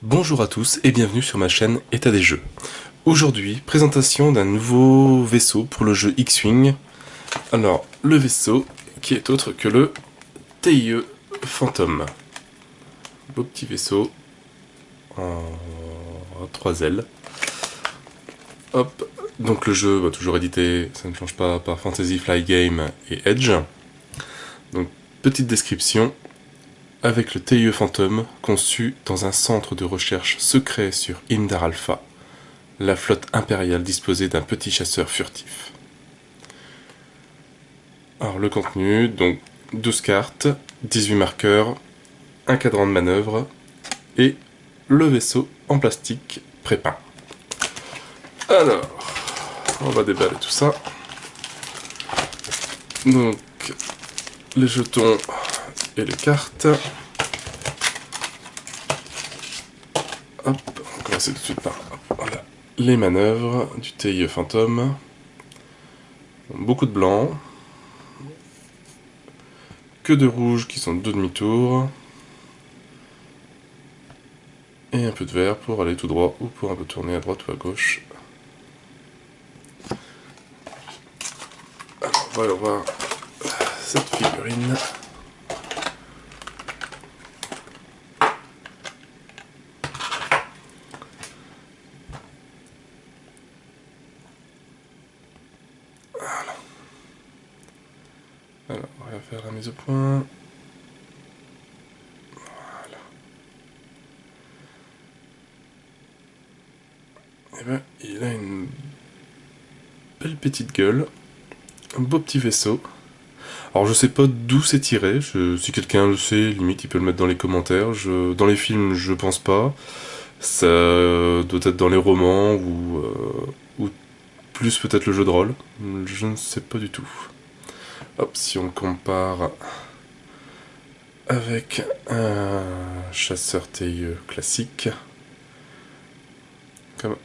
Bonjour à tous et bienvenue sur ma chaîne État des jeux. Aujourd'hui, présentation d'un nouveau vaisseau pour le jeu X-Wing. Alors, le vaisseau qui est autre que le TIE Phantom. Beau petit vaisseau en 3 ailes. Hop, donc le jeu va toujours édité, ça ne change pas, par Fantasy Flight Games et Edge. Donc, petite description. Avec le TIE Phantom, conçu dans un centre de recherche secret sur Indar Alpha, la flotte impériale disposait d'un petit chasseur furtif. Alors le contenu, donc 12 cartes, 18 marqueurs, un cadran de manœuvre et le vaisseau en plastique prépeint. Alors, on va déballer tout ça. Donc, les jetons et les cartes. Hop, on va commencer tout de suite par voilà, les manœuvres du TIE Phantom. Beaucoup de blanc. Que de rouge qui sont de demi-tour. Et un peu de vert pour aller tout droit ou pour un peu tourner à droite ou à gauche. Alors, on va aller voir cette figurine. Voilà. Alors, on va faire la mise au point. Voilà. Et ben, il a une belle petite gueule. Un beau petit vaisseau. Alors je sais pas d'où c'est tiré, si quelqu'un le sait, limite il peut le mettre dans les commentaires. Dans les films je pense pas, ça doit être dans les romans ou plus peut-être le jeu de rôle, je ne sais pas du tout. Hop, si on compare avec un chasseur TIE classique, comme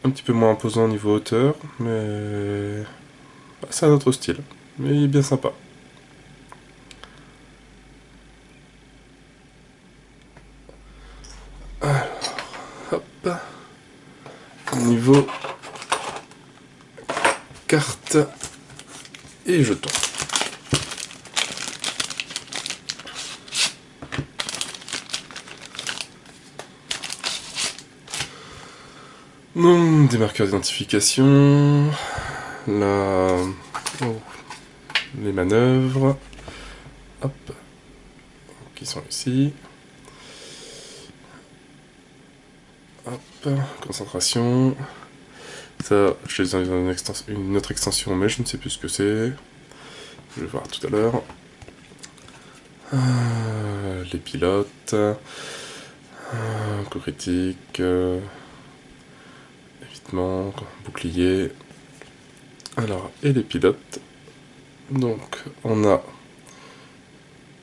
un petit peu moins imposant au niveau hauteur, mais c'est un autre style, mais il est bien sympa. Hop, niveau carte et jetons. Donc, des marqueurs d'identification, les manœuvres, hop, qui sont ici. Hop, concentration. Ça, je les ai dans une autre extension, mais je ne sais plus ce que c'est. Je vais voir tout à l'heure. Les pilotes. Coup critique. Évitement. Bouclier. Alors, et les pilotes. Donc, on a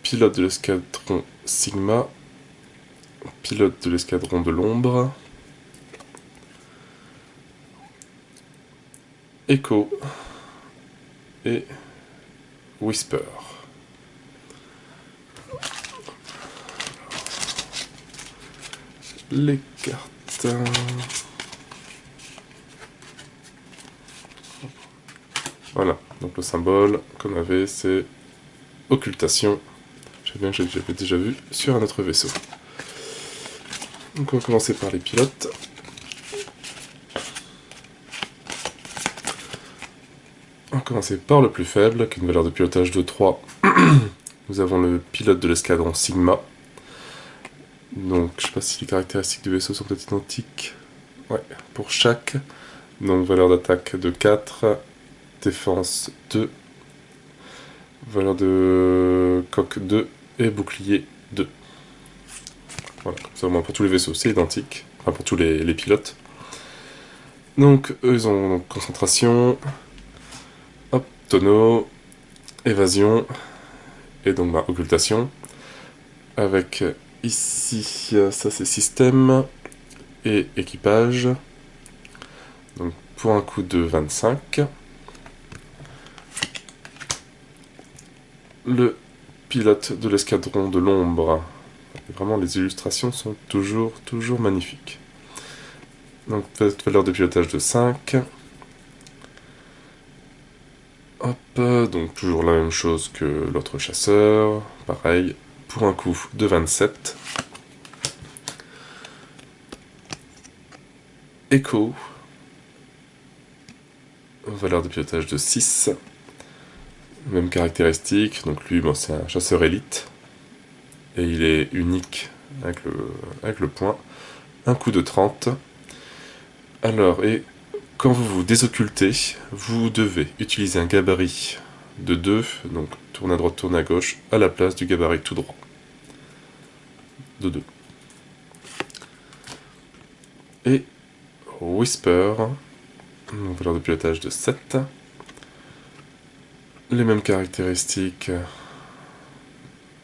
pilote de l'escadron Sigma. Pilote de l'escadron de l'ombre. Echo et Whisper. Les cartes. Voilà, donc le symbole qu'on avait, c'est occultation. J'avais déjà vu sur un autre vaisseau. Donc on va commencer par les pilotes. On va commencer par le plus faible, qui a une valeur de pilotage de 3. Nous avons le pilote de l'escadron Sigma. Donc je sais pas si les caractéristiques du vaisseau sont peut-être identiques. Ouais, pour chaque. Donc valeur d'attaque de 4, défense 2, valeur de coque 2 et bouclier 2. Voilà, comme ça au moins pour tous les vaisseaux c'est identique, enfin pour tous les pilotes. Donc eux ils ont concentration, hop, tonneau, évasion, et donc occultation. Avec ici, ça c'est système et équipage. Donc pour un coût de 25. Le pilote de l'escadron de l'ombre Et vraiment, les illustrations sont toujours magnifiques. Donc, valeur de pilotage de 5. Hop, donc toujours la même chose que l'autre chasseur. Pareil, pour un coup de 27. Echo. Valeur de pilotage de 6. Même caractéristique, donc lui, bon, c'est un chasseur élite. Et il est unique avec le point. Un coup de 30. Alors, et quand vous vous désoccultez, vous devez utiliser un gabarit de 2, donc tourne à droite, tourne à gauche, à la place du gabarit tout droit. De 2. Et Whisper, donc valeur de pilotage de 7. Les mêmes caractéristiques,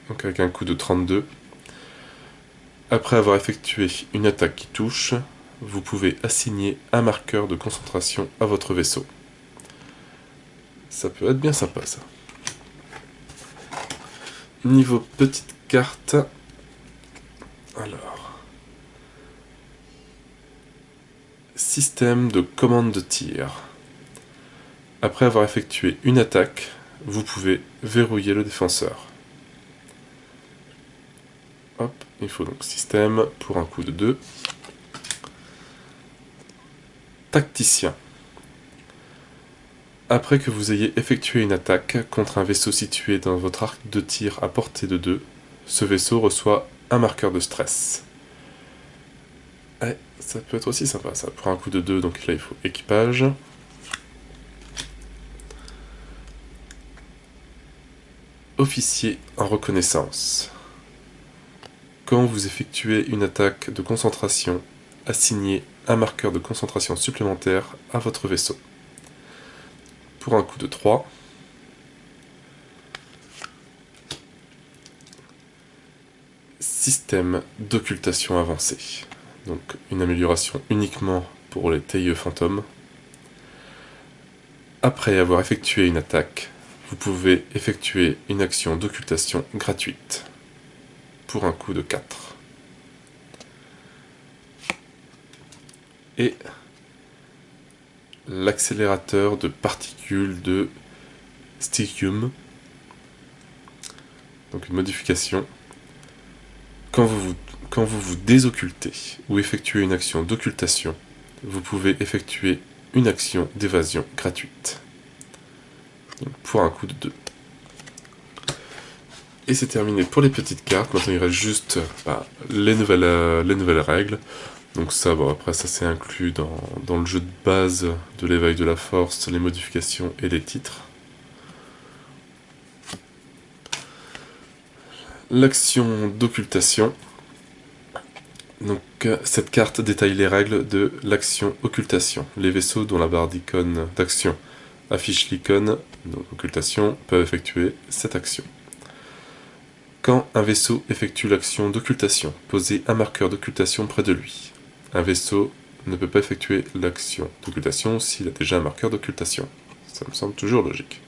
donc avec un coup de 32. Après avoir effectué une attaque qui touche, vous pouvez assigner un marqueur de concentration à votre vaisseau. Ça peut être bien sympa, ça. Niveau petite carte, alors, système de commande de tir. Après avoir effectué une attaque, vous pouvez verrouiller le défenseur. Hop, il faut donc système pour un coup de 2. Tacticien. Après que vous ayez effectué une attaque contre un vaisseau situé dans votre arc de tir à portée de 2, ce vaisseau reçoit un marqueur de stress. Ouais, ça peut être aussi sympa ça. Pour un coup de 2, donc là il faut équipage. Officier en reconnaissance. Quand vous effectuez une attaque de concentration, assignez un marqueur de concentration supplémentaire à votre vaisseau. Pour un coup de 3. Système d'occultation avancé. Donc une amélioration uniquement pour les TIE fantômes. Après avoir effectué une attaque, vous pouvez effectuer une action d'occultation gratuite. Pour un coup de 4. Et l'accélérateur de particules de Stygium. Donc une modification. Quand vous vous désoccultez ou effectuez une action d'occultation, vous pouvez effectuer une action d'évasion gratuite. Donc pour un coup de 2. Et c'est terminé pour les petites cartes. Maintenant il reste juste les nouvelles règles. Donc ça, bon, après ça c'est inclus dans le jeu de base de l'éveil de la force, les modifications et les titres. L'action d'occultation. Donc cette carte détaille les règles de l'action occultation. Les vaisseaux dont la barre d'icône d'action affiche l'icône d'occultation peuvent effectuer cette action. Quand un vaisseau effectue l'action d'occultation, posez un marqueur d'occultation près de lui. Un vaisseau ne peut pas effectuer l'action d'occultation s'il a déjà un marqueur d'occultation. Ça me semble toujours logique.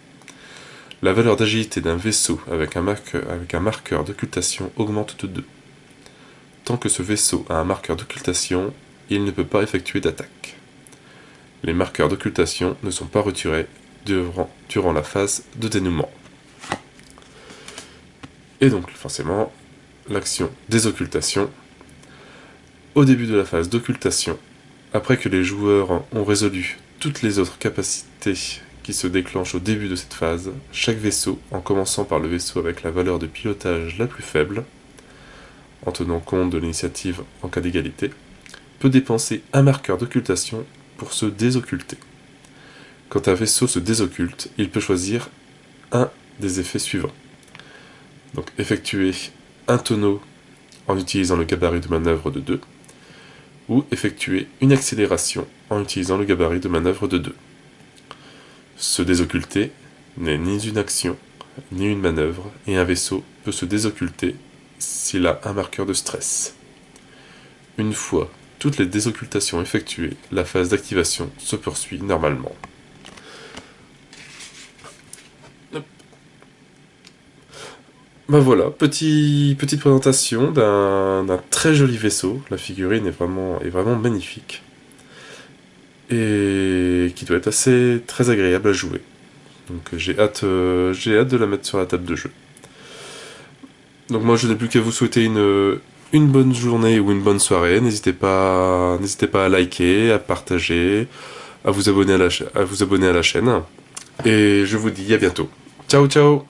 La valeur d'agilité d'un vaisseau avec un marqueur d'occultation augmente de 2. Tant que ce vaisseau a un marqueur d'occultation, il ne peut pas effectuer d'attaque. Les marqueurs d'occultation ne sont pas retirés durant la phase de dénouement. Et donc, forcément, l'action des occultations. Au début de la phase d'occultation, après que les joueurs ont résolu toutes les autres capacités qui se déclenchent au début de cette phase, chaque vaisseau, en commençant par le vaisseau avec la valeur de pilotage la plus faible, en tenant compte de l'initiative en cas d'égalité, peut dépenser un marqueur d'occultation pour se désocculter. Quand un vaisseau se désocculte, il peut choisir un des effets suivants. Donc effectuer un tonneau en utilisant le gabarit de manœuvre de 2, ou effectuer une accélération en utilisant le gabarit de manœuvre de 2. Se désocculter n'est ni une action, ni une manœuvre, et un vaisseau peut se désocculter s'il a un marqueur de stress. Une fois toutes les désoccultations effectuées, la phase d'activation se poursuit normalement. Bah voilà, petite présentation d'un très joli vaisseau. La figurine est vraiment magnifique. Et qui doit être assez très agréable à jouer. Donc j'ai hâte de la mettre sur la table de jeu. Donc moi je n'ai plus qu'à vous souhaiter une bonne journée ou une bonne soirée. N'hésitez pas à liker, à partager, à vous abonner à à vous abonner à la chaîne. Et je vous dis à bientôt. Ciao ciao!